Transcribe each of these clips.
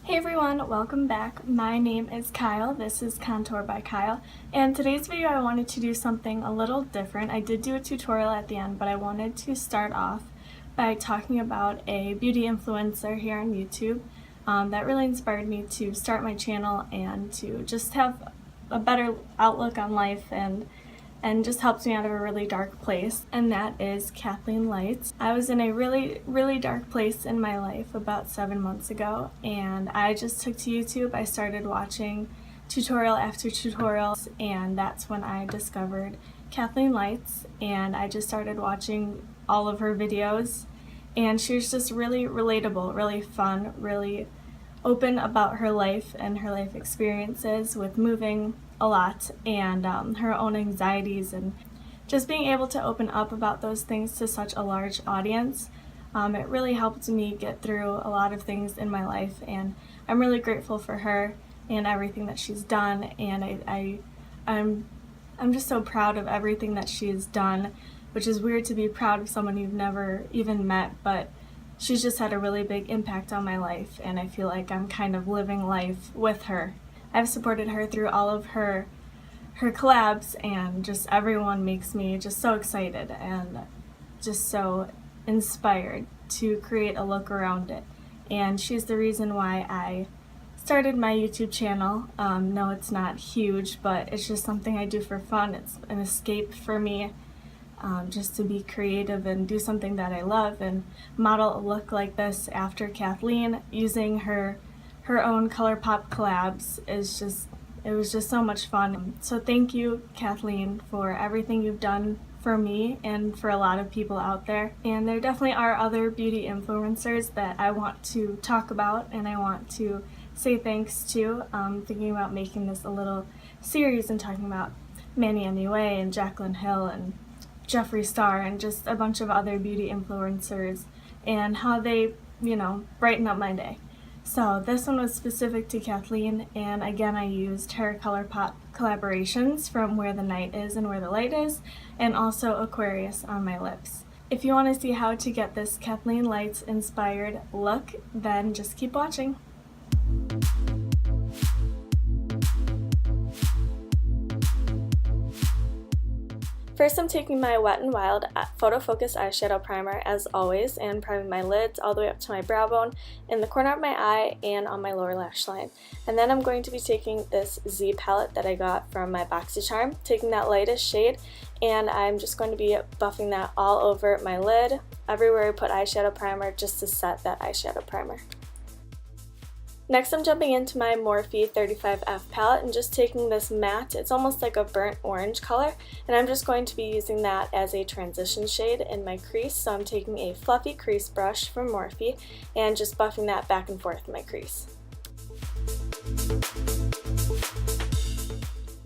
Hey everyone, welcome back. My name is Kyle. This is Kontour by Kyle. And today's video I wanted to do something a little different. I did do a tutorial at the end, but I wanted to start off by talking about a beauty influencer here on YouTube that really inspired me to start my channel and to just have a better outlook on life and just helps me out of a really dark place, and that is Kathleenlights. I was in a really dark place in my life about 7 months ago, and I just took to YouTube. I started watching tutorial after tutorials, and that's when I discovered Kathleenlights, and I just started watching all of her videos, and she was just really relatable, really fun, really open about her life and her life experiences with moving a lot and her own anxieties, and just being able to open up about those things to such a large audience. It really helped me get through a lot of things in my life, and I'm really grateful for her and everything that she's done, and I'm just so proud of everything that she's done, which is weird to be proud of someone you've never even met, but she's just had a really big impact on my life, and I feel like I'm kind of living life with her. I've supported her through all of her collabs, and just everyone makes me just so excited and just so inspired to create a look around it. And she's the reason why I started my YouTube channel. No, it's not huge, but it's just something I do for fun. It's an escape for me. Just to be creative and do something that I love and model a look like this after Kathleen using her own Colourpop collabs it was just so much fun. So thank you, Kathleen, for everything you've done for me and for a lot of people out there. And there definitely are other beauty influencers that I want to talk about and I want to say thanks to. Thinking about making this a little series and talking about Manny MUA and Jaclyn Hill and Jeffree Star and just a bunch of other beauty influencers and how they, brighten up my day. So this one was specific to Kathleen, and again I used her Colourpop collaborations from Where the Night Is and Where the Light Is, and also Aquarius on my lips. If you want to see how to get this Kathleenlights inspired look, then just keep watching. First, I'm taking my Wet n Wild Photo Focus Eyeshadow Primer as always and priming my lids all the way up to my brow bone, in the corner of my eye, and on my lower lash line. And then I'm going to be taking this Z palette that I got from my BoxyCharm, taking that lightest shade, and I'm just going to be buffing that all over my lid, everywhere I put eyeshadow primer, just to set that eyeshadow primer. Next, I'm jumping into my Morphe 35F palette and just taking this matte, it's almost like a burnt orange color, and I'm just going to be using that as a transition shade in my crease. So I'm taking a fluffy crease brush from Morphe and just buffing that back and forth in my crease.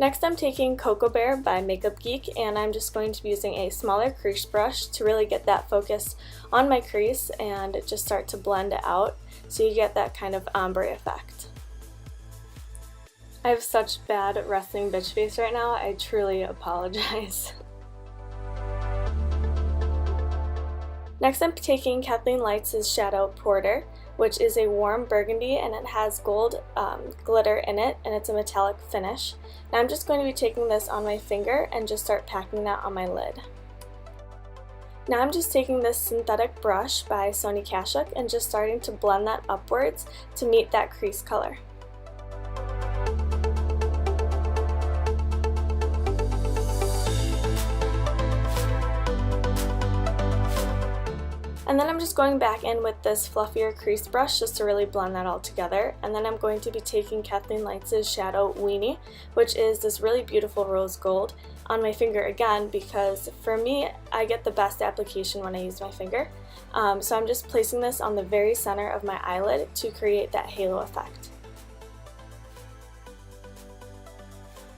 Next, I'm taking Cocoa Bear by Makeup Geek, and I'm just going to be using a smaller crease brush to really get that focus on my crease and just start to blend it out so you get that kind of ombre effect. I have such bad resting bitch face right now, I truly apologize. Next, I'm taking Kathleenlights' Shadow Porter, which is a warm burgundy, and it has gold glitter in it, and it's a metallic finish. Now I'm just going to be taking this on my finger and just start packing that on my lid. Now I'm just taking this synthetic brush by Sony Kashuk and just starting to blend that upwards to meet that crease color. And then I'm just going back in with this fluffier crease brush just to really blend that all together. And then I'm going to be taking Kathleenlights' Shadow Weenie, which is this really beautiful rose gold, on my finger again, because for me, I get the best application when I use my finger. So I'm just placing this on the very center of my eyelid to create that halo effect.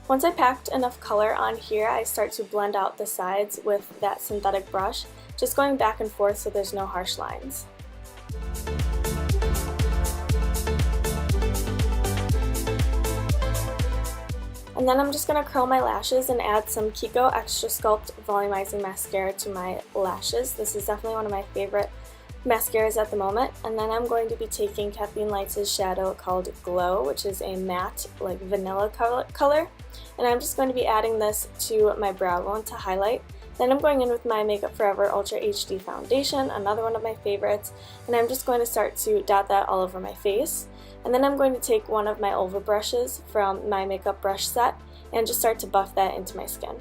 Once I packed enough color on here, I start to blend out the sides with that synthetic brush, just going back and forth so there's no harsh lines. And then I'm just going to curl my lashes and add some Kiko Extra Sculpt Volumizing Mascara to my lashes. This is definitely one of my favorite mascaras at the moment, and then I'm going to be taking Kathleenlights' shadow called Glow, which is a matte, like vanilla color, and I'm just going to be adding this to my brow bone to highlight. Then I'm going in with my Makeup Forever Ultra HD foundation, another one of my favorites, and I'm just going to start to dot that all over my face. And then I'm going to take one of my Ofra brushes from my makeup brush set and just start to buff that into my skin.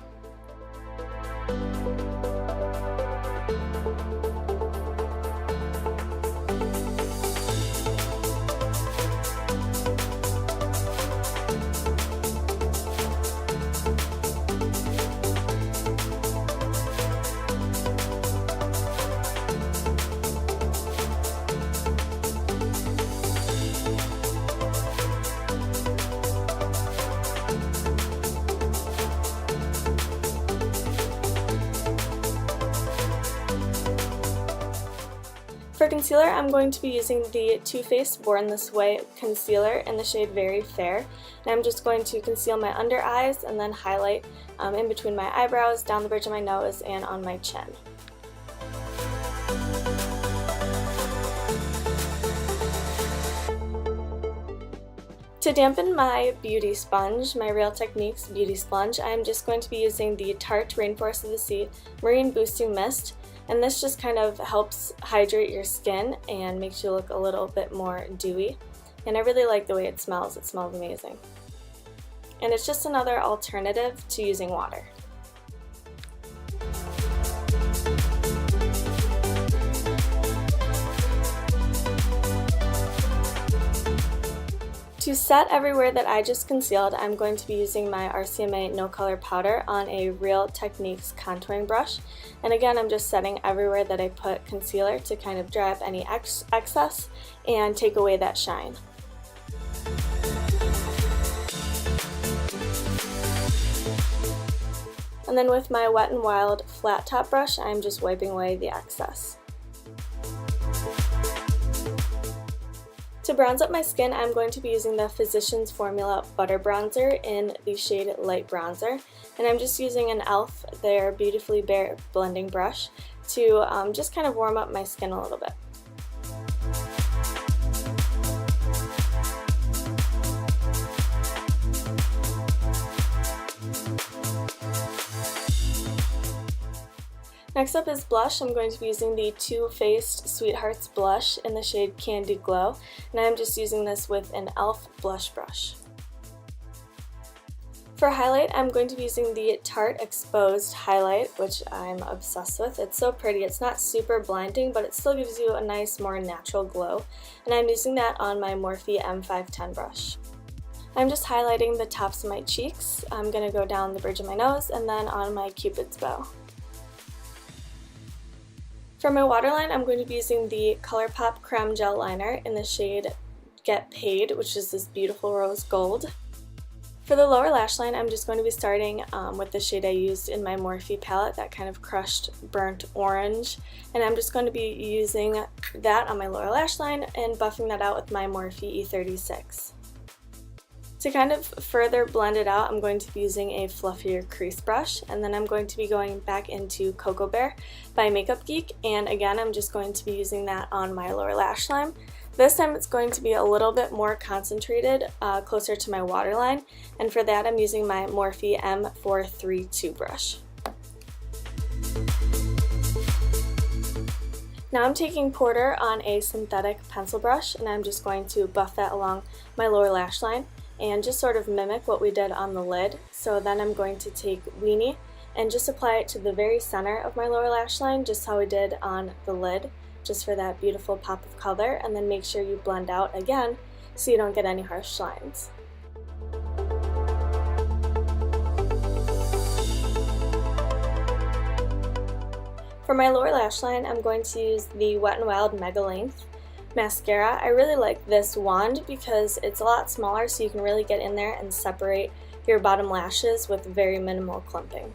For concealer, I'm going to be using the Too Faced Born This Way concealer in the shade Very Fair. And I'm just going to conceal my under eyes and then highlight in between my eyebrows, down the bridge of my nose, and on my chin. To dampen my beauty sponge, my Real Techniques beauty sponge, I'm just going to be using the Tarte Rainforest of the Sea Marine Boosting Mist. And this just kind of helps hydrate your skin and makes you look a little bit more dewy. And I really like the way it smells amazing. And it's just another alternative to using water. To set everywhere that I just concealed, I'm going to be using my RCMA No Color Powder on a Real Techniques contouring brush. And again, I'm just setting everywhere that I put concealer to kind of dry up any excess and take away that shine. And then with my Wet n Wild flat top brush, I'm just wiping away the excess. To bronze up my skin, I'm going to be using the Physicians Formula Butter Bronzer in the shade Light Bronzer. And I'm just using an e.l.f. their Beautifully Bare blending brush to just kind of warm up my skin a little bit. Next up is blush. I'm going to be using the Too Faced Sweethearts blush in the shade Candy Glow, and I'm just using this with an e.l.f. blush brush. For highlight, I'm going to be using the Tarte Exposed highlight, which I'm obsessed with. It's so pretty. It's not super blinding, but it still gives you a nice, more natural glow, and I'm using that on my Morphe M510 brush. I'm just highlighting the tops of my cheeks. I'm going to go down the bridge of my nose and then on my Cupid's bow. For my waterline, I'm going to be using the Colourpop Creme Gel Liner in the shade Get Paid, which is this beautiful rose gold. For the lower lash line, I'm just going to be starting with the shade I used in my Morphe palette, that kind of crushed burnt orange. And I'm just going to be using that on my lower lash line and buffing that out with my Morphe E36. To kind of further blend it out, I'm going to be using a fluffier crease brush, and then I'm going to be going back into Cocoa Bear by Makeup Geek, and again I'm just going to be using that on my lower lash line. This time it's going to be a little bit more concentrated, closer to my waterline, and for that I'm using my Morphe M432 brush. Now I'm taking Porter on a synthetic pencil brush, and I'm just going to buff that along my lower lash line and just sort of mimic what we did on the lid. So then I'm going to take Weenie and just apply it to the very center of my lower lash line, just how we did on the lid, just for that beautiful pop of color, and then make sure you blend out again so you don't get any harsh lines. For my lower lash line, I'm going to use the Wet n Wild Mega Length mascara. I really like this wand because it's a lot smaller, so you can really get in there and separate your bottom lashes with very minimal clumping.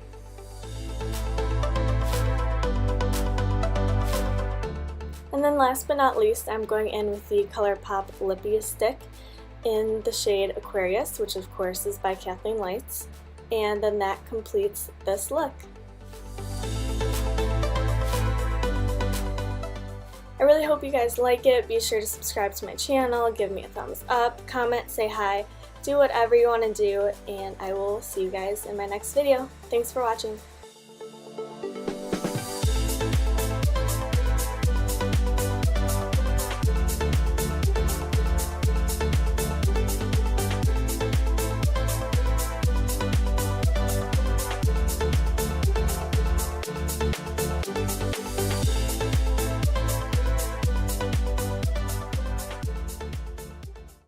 And then last but not least, I'm going in with the Colourpop Lippy Stick in the shade Aquarius, which of course is by Kathleenlights, and then that completes this look. I really hope you guys like it. Be sure to subscribe to my channel, give me a thumbs up, comment, say hi, do whatever you want to do, and I will see you guys in my next video. Thanks for watching.